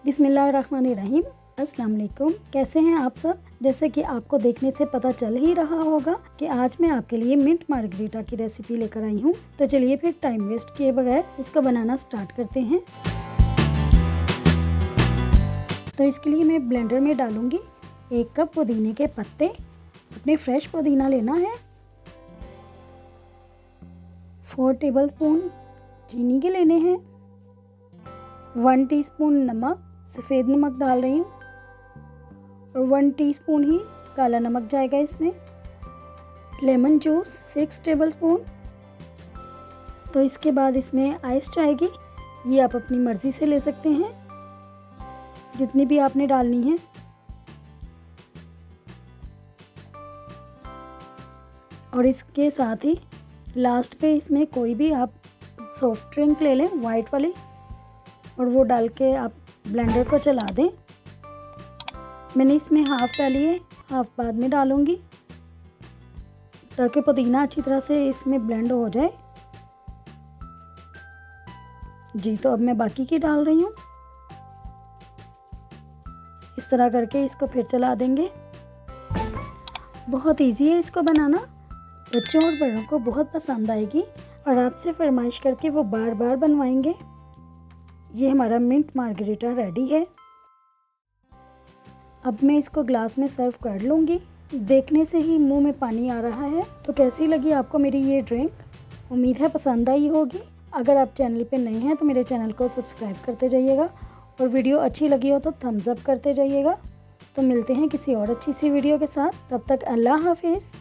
बिस्मिल्लाहिर्रहमानिर्रहीम। अस्सलाम वालेकुम। कैसे हैं आप सब? जैसे कि आपको देखने से पता चल ही रहा होगा कि आज मैं आपके लिए मिंट मार्गरीटा की रेसिपी लेकर आई हूँ। तो चलिए फिर टाइम वेस्ट किए बगैर इसको बनाना स्टार्ट करते हैं। तो इसके लिए मैं ब्लेंडर में डालूंगी 1 कप पुदीने के पत्ते। अपने फ्रेश पुदीना लेना है। 4 टेबलस्पून चीनी के लेने हैं। 1 टीस्पून नमक, सफ़ेद नमक डाल रही हूँ, और 1 टीस्पून ही काला नमक जाएगा इसमें। Lemon juice 6 tablespoon. तो इसके बाद इसमें आइस जाएगी, ये आप अपनी मर्ज़ी से ले सकते हैं, जितनी भी आपने डालनी है। और इसके साथ ही लास्ट पे इसमें कोई भी आप सॉफ्ट ड्रिंक ले लें, वाइट वाली, और वो डाल के आप ब्लेंडर को चला दें। मैंने इसमें हाफ़ डाली है, हाफ़ बाद में डालूंगी ताकि पुदीना अच्छी तरह से इसमें ब्लेंड हो जाए। जी, तो अब मैं बाकी की डाल रही हूँ। इस तरह करके इसको फिर चला देंगे। बहुत इजी है इसको बनाना, बच्चों और बड़ों को बहुत पसंद आएगी और आपसे फरमाइश करके वो बार बार बनवाएंगे। ये हमारा मिंट मार्गरीटा रेडी है। अब मैं इसको ग्लास में सर्व कर लूँगी। देखने से ही मुंह में पानी आ रहा है। तो कैसी लगी आपको मेरी ये ड्रिंक? उम्मीद है पसंद आई होगी। अगर आप चैनल पे नए हैं तो मेरे चैनल को सब्सक्राइब करते जाइएगा, और वीडियो अच्छी लगी हो तो थम्स अप करते जाइएगा। तो मिलते हैं किसी और अच्छी सी वीडियो के साथ। तब तक अल्लाह हाफिज़।